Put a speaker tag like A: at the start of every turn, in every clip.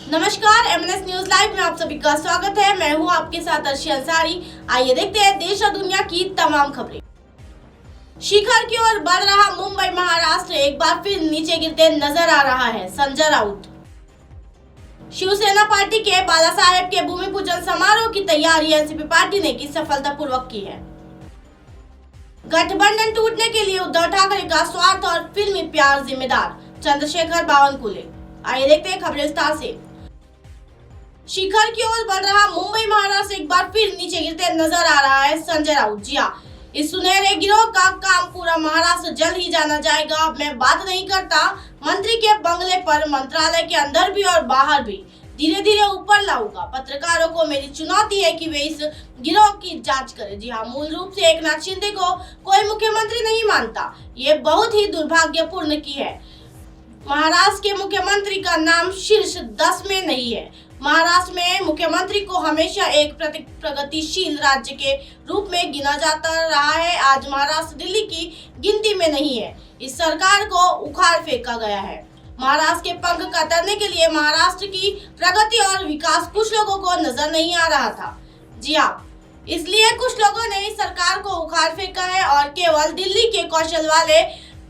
A: नमस्कार, MNS news live में आप सभी का स्वागत है। मैं हूं आपके साथ अर्शी अंसारी। आइए देखते हैं देश और दुनिया की तमाम खबरें। शिखर की ओर बढ़ रहा मुंबई महाराष्ट्र एक बार फिर नीचे गिरते नजर आ रहा है। संजय राउत। शिवसेना पार्टी के बाला साहेब के भूमि पूजन समारोह की तैयारी एनसीपी पार्टी ने की सफलतापूर्वक की है। गठबंधन टूटने के लिए उद्धव ठाकरे का स्वार्थ और फिल्मी प्यार जिम्मेदार, चंद्रशेखर बावनकुले। आइए देखते हैं खबरें विस्तार से। शिखर की ओर बढ़ रहा मुंबई महाराष्ट्र एक बार फिर नीचे गिरते नजर आ रहा है। संजय राउत। जी हां, इस सुनहरे गिरोह का काम पूरा महाराष्ट्र जल्द ही जाना जाएगा। मैं बात नहीं करता मंत्री के बंगले पर, मंत्रालय के अंदर भी और बाहर भी धीरे धीरे ऊपर लाऊंगा। पत्रकारों को मेरी चुनौती है कि वे इस गिरोह की जांच करें। जी हाँ, मूल रूप से एकनाथ शिंदे को कोई मुख्यमंत्री नहीं मानता। ये बहुत ही दुर्भाग्यपूर्ण की है। महाराष्ट्र के मुख्यमंत्री का नाम शीर्ष 10 में नहीं है। महाराष्ट्र में मुख्यमंत्री को हमेशा एक प्रगतिशील राज्य के रूप में गिना जाता रहा है। आज महाराष्ट्र दिल्ली की गिनती में नहीं है। इस सरकार को उखाड़ फेंका गया है। महाराष्ट्र के पंख कतरने के लिए महाराष्ट्र की प्रगति और विकास कुछ लोगों को नजर नहीं आ रहा था। जी हाँ, इसलिए कुछ लोगों ने इस सरकार को उखाड़ फेंका है और केवल दिल्ली के कौशल वाले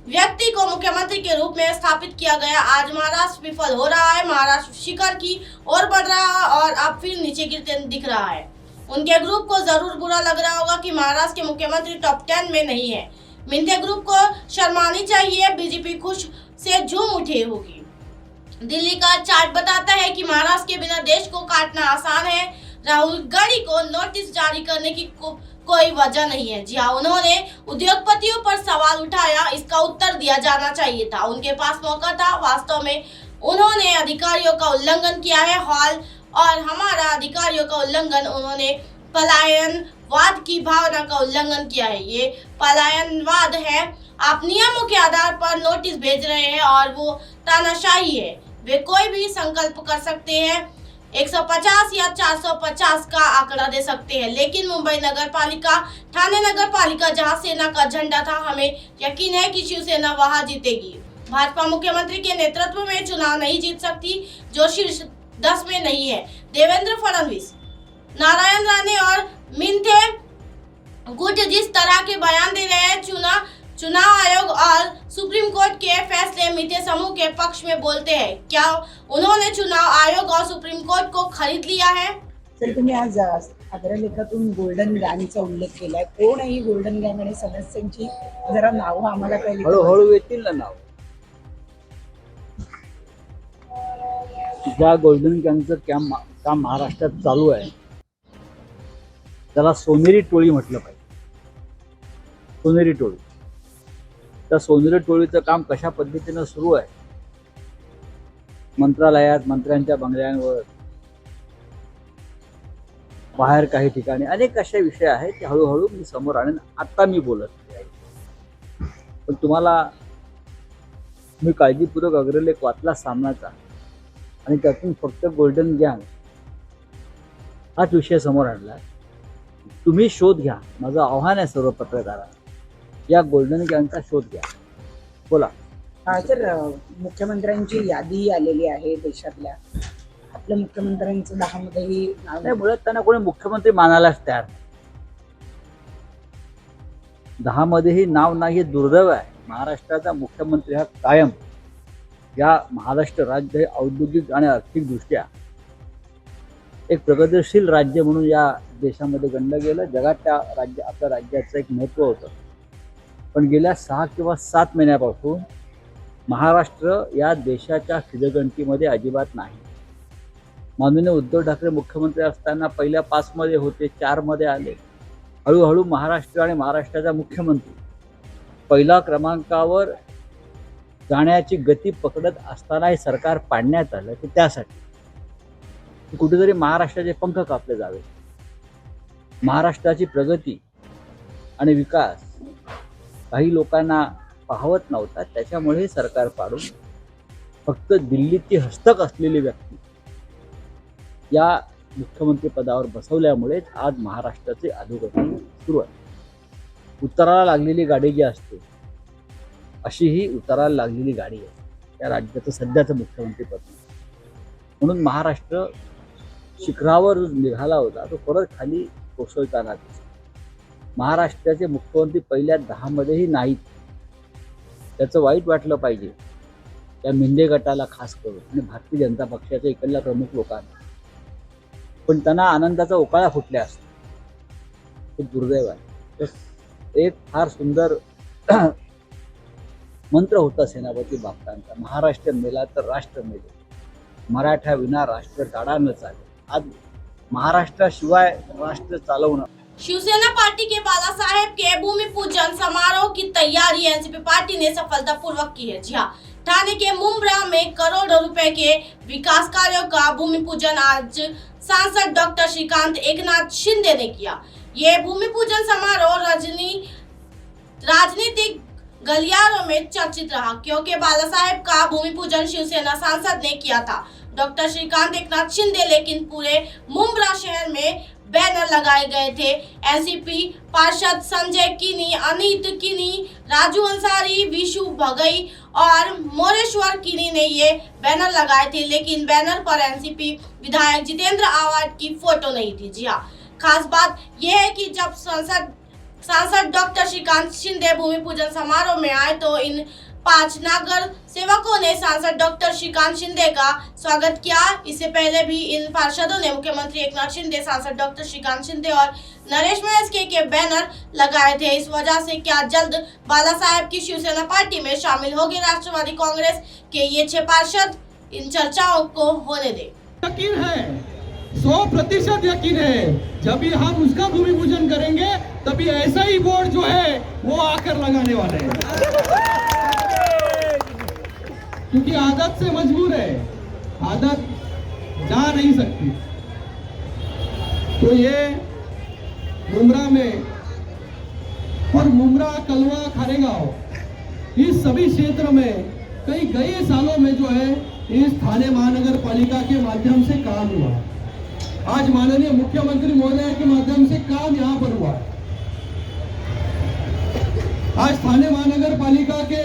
A: व्यक्ति को मुख्यमंत्री के रूप में स्थापित किया गया। आज महाराष्ट्र विफल हो रहा है। महाराष्ट्र शिखर की ओर बढ़ रहा है और अब फिर नीचे गिरते दिख रहा है। उनके ग्रुप को जरूर बुरा लग रहा होगा कि महाराष्ट्र के मुख्यमंत्री टॉप 10 में नहीं है। मिंटे ग्रुप को शर्मानी चाहिए। बीजेपी खुश से झूम उठी होगी। दिल्ली का चार्ट बताता है कि महाराष्ट्र के बिना देश को काटना आसान है। राहुल गांधी को नोटिस जारी करने की कोई वजह नहीं है। जी हाँ, उन्होंने उद्योगपतियों पर सवाल उठाया, इसका उत्तर दिया जाना चाहिए था। उनके पास मौका था। वास्तव में उन्होंने अधिकारियों का उल्लंघन किया है। हॉल और हमारा अधिकारियों का उल्लंघन, उन्होंने पलायनवाद की भावना का उल्लंघन किया है। ये पलायनवाद है। आप नियमों के आधार पर नोटिस भेज रहे हैं और वो तानाशाही है। वे कोई भी संकल्प कर सकते हैं, 150 या 450 का आंकड़ा दे सकते हैं, लेकिन मुंबई नगर पालिका, ठाणे नगर पालिका जहां सेना का झंडा था, हमें यकीन है कि शिवसेना वहां जीतेगी। भाजपा मुख्यमंत्री के नेतृत्व में चुनाव नहीं जीत सकती, जो शीर्ष 10 में नहीं है। देवेंद्र फडणवीस, नारायण राणे और मिंथे गुट जिस तरह के बयान दे रहे हैं, चुनाव आयोग और सुप्रीम कोर्ट के फैसले मित्र समूह के पक्ष में बोलते हैं। क्या उन्होंने चुनाव आयोग और सुप्रीम कोर्ट को खरीद लिया है?
B: सर, तुम्ही आज अग्रलेखातून गोल्डन गँगचा उल्लेख केलाय. कोण आहे ही गोल्डन गँग आणि सदस्यांची जरा नाव आम्हाला कळली.
C: हळूहळू येतील ना नाव. ज्या गोल्डन गँगचं काम महाराष्ट्रात चालू आहे त्याला सोनेरी टोळी म्हटलं पाहिजे. सोनेरी टोळी. त्या सोनेरी टोळीचं काम कशा पद्धतीनं सुरू आहे, मंत्रालयात, मंत्र्यांच्या बंगल्यांवर, बाहेर काही ठिकाणी अनेक असे विषय आहेत ते हळूहळू मी समोर आणेन. आता मी बोलत नाही, पण तुम्हाला मी काळजीपूर्वक अग्रलेख वाचला सामनाचा आणि त्यातून फक्त गोल्डन गँग हाच विषय समोर आणला. तुम्ही शोध घ्या. माझं आव्हान आहे सर्व पत्रकारांना, या गोल्डन गँगचा शोध घ्या. बोला.
B: सर, मुख्यमंत्र्यांची यादी आलेली आहे देशातल्या. आपल्या मुख्यमंत्र्यांचं 10 मध्येही नाव
C: नाही. मुळात त्यांना कोणी मुख्यमंत्री मानायलाच तयार नाही. 10 मध्येही नाव नाही, हे दुर्दैव आहे. महाराष्ट्राचा मुख्यमंत्री हा कायम या महाराष्ट्र राज्य हे औद्योगिक आणि आर्थिक दृष्ट्या एक प्रगतिशील राज्य म्हणून या देशामध्ये गणलं गेलं. जगात त्या आपल्या राज्याचं एक महत्त्व होतं. पण गेल्या 6 किंवा 7 महिन्यापासून महाराष्ट्र या देशाच्या खिदगंतीमध्ये अजिबात नाही. माननीय उद्धव ठाकरे मुख्यमंत्री असताना पहिल्या 5 मध्ये होते, 4 मध्ये आले. हळूहळू महाराष्ट्र आणि महाराष्ट्राचा मुख्यमंत्री पहिल्या क्रमांकावर जाण्याची गती पकडत असताना हे सरकार पाडण्यात आलं की त्यासाठी कुठेतरी महाराष्ट्राचे पंख कापले जावे. महाराष्ट्राची प्रगती आणि विकास काही लोकांना पाहवत नव्हता. त्याच्यामुळे हे सरकार पाडून फक्त दिल्लीची हस्तक असलेली व्यक्ती या मुख्यमंत्री पदावर बसवल्यामुळे आज महाराष्ट्राचे अधोगती सुरू आहे. उतराला लागलेली गाडी जी असते अशी ही उतराला लागलेली गाडी आहे या राज्याचं सध्याचं मुख्यमंत्री पद. म्हणून महाराष्ट्र शिखरावर जो निघाला होता तो परत खाली कोसळताना दिसतो. महाराष्ट्राचे मुख्यमंत्री पहिल्या 10 मध्येही नाहीत. त्याचं वाईट वाटलं पाहिजे त्या मिंदे गटाला खास करून आणि भारतीय जनता पक्षाच्या इकडल्या प्रमुख लोकांना, पण त्यांना आनंदाचा उकाळा फुटल्या असतो. हे दुर्दैव आहे. तर एक फार सुंदर मंत्र होता सेनापती बापटांचा, महाराष्ट्र मेला तर राष्ट्र मेले, मराठा विना राष्ट्र टाळा न चाले. आज महाराष्ट्राशिवाय राष्ट्र चालवणं.
A: शिवसेना पार्टी के बाला साहेब के भूमि पूजन समारोह की तैयारी एनसीपी पार्टी ने सफलतापूर्वक की है। जी हाँ, ठाणे के मुंब्रा में करोड़ों रुपए के विकास कार्यों का भूमि पूजन आज सांसद डॉक्टर श्रीकांत एकनाथ शिंदे ने किया। ये भूमि पूजन समारोह राजनीतिक गलियारों में चर्चित रहा, क्योंकि बाला साहेब का भूमि पूजन शिवसेना सांसद ने किया था डॉक्टर श्रीकांत एकनाथ शिंदे, लेकिन पूरे मुंब्रा शहर में बैनर लगाए गए थे। एनसीपी पार्षद संजय किनी, अनित किनी, राजू अंसारी, विशु भगई और मोरेश्वर किनी ने ये बैनर लगाए थे, लेकिन बैनर पर एनसीपी विधायक जितेंद्र आवाड की फोटो नहीं थी। जी हाँ, खास बात यह है कि जब सांसद डॉक्टर श्रीकांत शिंदे भूमि पूजन समारोह में आए तो इन 5 नागर सेवकों ने सांसद डॉक्टर श्रीकांत शिंदे का स्वागत किया। इससे पहले भी इन पार्षदों ने मुख्यमंत्री एकनाथ शिंदे, सांसद डॉक्टर श्रीकांत शिंदे और नरेश महेश के बैनर लगाए थे। इस वजह से क्या जल्द बाला साहेब की शिवसेना पार्टी में शामिल होगी राष्ट्रवादी कांग्रेस के ये 6 पार्षद? इन चर्चाओं को होने दे।
D: यकीन है, 100% यकीन है, जब भी हम उसका भूमि पूजन करेंगे तभी ऐसा ही बोर्ड जो है वो आकर लगाने वाले हैं, क्योंकि आदत से मजबूर है, आदत जा नहीं सकती। तो ये मुंब्रा में और मुंब्रा, कलवा, खारेगांव, इस सभी क्षेत्र में कई गए सालों में जो है इस ठाणे महानगर पालिका के माध्यम से काम हुआ। आज माननीय मुख्यमंत्री महोदय के माध्यम से काम यहाँ पर हुआ। आज ठाणे महानगर पालिका के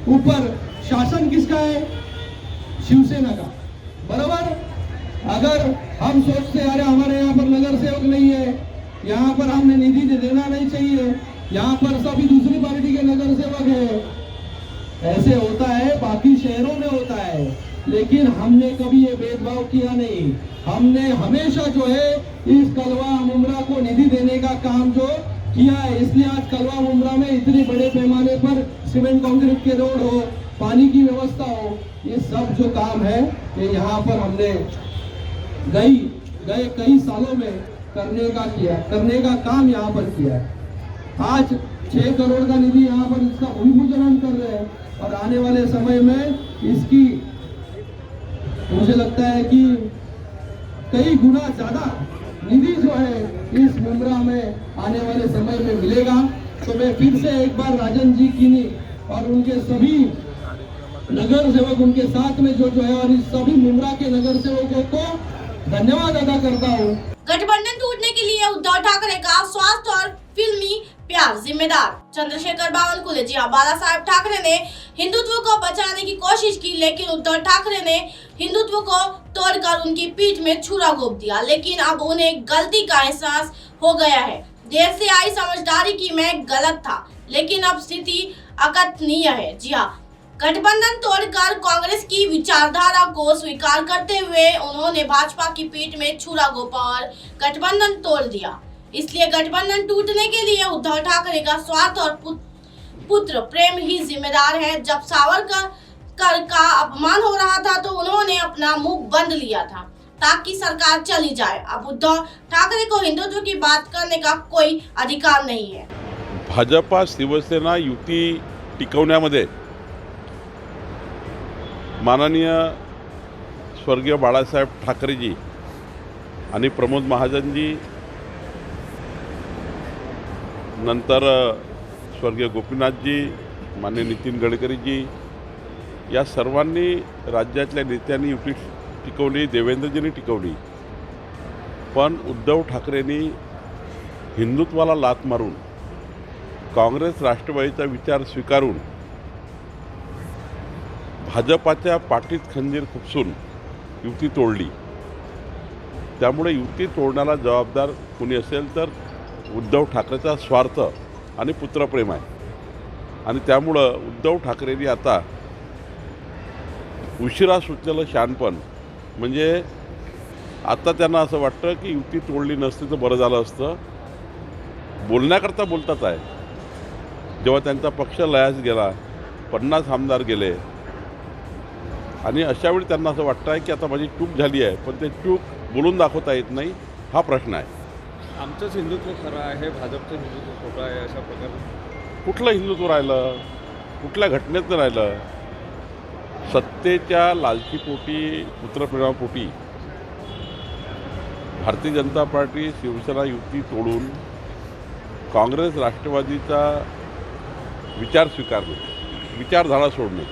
D: ऊपर शासन किसका है? शिवसेना का, बराबर। अगर हम सोचते अरे हमारे यहाँ पर नगर सेवक नहीं है, यहाँ पर हमने निधि देना नहीं चाहिए, यहाँ पर सभी दूसरी पार्टी के नगर सेवक है, ऐसे होता है, बाकी शहरों में होता है, लेकिन हमने कभी ये भेदभाव किया नहीं। हमने हमेशा जो है इस कलवा मुंब्रा को निधि देने का काम जो किया है, इसलिए आज कलवा मुंब्रा में इतने बड़े पैमाने पर सीमेंट कंक्रीट के रोड हो, पानी की व्यवस्था हो, ये सब जो काम है ये यहाँ पर हमने गए कई सालों में करने का काम यहाँ पर किया है। आज 6 करोड़ का निधि यहाँ पर इसका भूमि पूजन हम कर रहे हैं और आने वाले समय में इसकी मुझे लगता है कि कई गुना ज्यादा निधि जो है इस मुंब्रा में आने वाले समय में मिलेगा। तो मैं फिर से एक बार राजन जी किनी और उनके सभी नगर सेवक उनके साथ में जो है और इस सभी मुंब्रा के नगर सेवकों को धन्यवाद अदा करता हूँ।
A: गठबंधन टूटने के लिए उद्धव ठाकरे का स्वास्थ्य और फिल्मी प्यार जिम्मेदार, चंद्रशेखर बावनकुले। जी हाँ, बाला साहेब ठाकरे ने हिंदुत्व को बचाने की कोशिश की, लेकिन उद्धव ठाकरे ने हिंदुत्व को तोड़कर उनकी पीठ में छुरा घोंप दिया। लेकिन अब उन्हें गलती का एहसास हो गया है। देर से आई समझदारी की मैं गलत था, लेकिन अब स्थिति अकथनीय है। जी हाँ, गठबंधन तोड़कर कांग्रेस की विचारधारा को स्वीकार करते हुए उन्होंने भाजपा की पीठ में छुरा घोंपा और गठबंधन तोड़ दिया। इसलिए गठबंधन टूटने के लिए उद्धव ठाकरे का स्वार्थ और पुत्र प्रेम ही जिम्मेदार है। जब सावरकर का अपमान हो रहा था तो उन्होंने अपना मुंह बंद लिया था ताकि सरकार चली जाए। अब उद्धव ठाकरे को हिंदुत्व की बात करने का कोई अधिकार नहीं है।
E: भाजपा शिवसेना युती टिकवण्यामध्ये माननीय स्वर्गीय बाळासाहेब ठाकरेजी आणि प्रमोद महाजनजी, नंतर स्वर्गीय गोपीनाथजी, माननीय नितीन गडकरीजी, या सर्वांनी राज्यातल्या नेत्यांनी युती टिकवली, देवेंद्रजींनी टिकवली। पण उद्धव ठाकरेंनी हिंदुत्वाला लात मारून काँग्रेस राष्ट्रवादीचा विचार स्वीकारून भाजपाच्या पाठीत खंजीर खुपसून युती तोडली. त्यामुळे युती तोडण्याला जबाबदार कोणी असेल तर उद्धव ठाकरेचा स्वार्थ आणि पुत्रप्रेम आहे. आणि त्यामुळं उद्धव ठाकरेंनी आता उशिरा सुचलेलं शहाणपण म्हणजे आता त्यांना असं वाटतं की युती तोडली नसती तर बरं झालं असतं. बोलण्याकरता बोलतात आहे. जेव्हा त्यांचा पक्ष लयास गेला, 50 आमदार गेले आणि अशावेळी त्यांना असं वाटतं आहे की आता माझी चूक झाली आहे, पण ते चूक बोलून दाखवता येत नाही. हा प्रश्न आहे.
F: आमचंच हिंदुत्व खरं आहे, भाजपचं हिंदुत्व खोटं आहे, अशा प्रकारे
E: कुठलं हिंदुत्व राहिलं? कुठल्या घटनेतनं राहिलं? सत्तेच्या लालचीपोटी, पुत्रप्रेमापोटी भारतीय जनता पार्टी शिवसेना युती तोडून काँग्रेस राष्ट्रवादीचा विचार स्वीकारणे, विचारधारा सोडणे.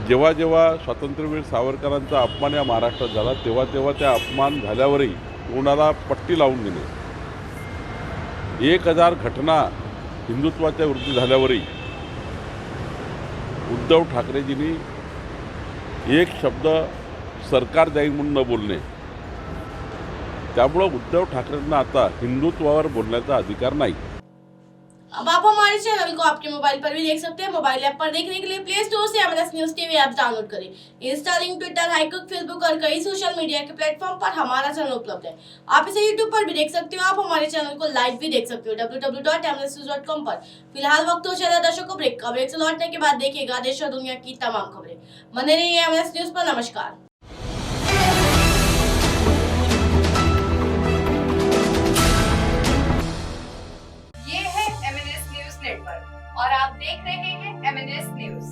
E: जेव्हा जेव्हा स्वातंत्र्यवीर सावरकरांचा अपमान या महाराष्ट्रात झाला तेव्हा तेव्हा त्या अपमान झाल्यावरही कोणाला पट्टी लावून देणे. 1000 घटना हिंदुत्वाच्या विरुद्ध झाल्यावरही उद्धव ठाकरेजींनी एक शब्द सरकार जाईल म्हणून न बोलणे. त्यामुळं उद्धव ठाकरेंना आता हिंदुत्वावर बोलण्याचा अधिकार नहीं।
A: अब आप हमारे चैनल को आपके मोबाइल पर भी देख सकते हैं। मोबाइल ऐप पर देखने के लिए प्ले स्टोर से MLS news TV app download करें। इंस्टा, लिंक, ट्विटर, हाईकुक, फेसबुक और कई सोशल मीडिया के प्लेटफॉर्म पर हमारा चैनल उपलब्ध है। आप इसे यूट्यूब पर भी देख सकते हो। आप हमारे चैनल को लाइव भी देख सकते हो www.mlsnews.com पर। फिलहाल वक्त हो चला दर्शकों ब्रेक का। ब्रेक से लौटने के बाद देखिएगा देश और दुनिया की तमाम खबरें। बने रहिए MLS न्यूज पर। नमस्कार।
G: ये है MNS न्यूज नेटवर्क और आप देख रहे हैं MNS न्यूज।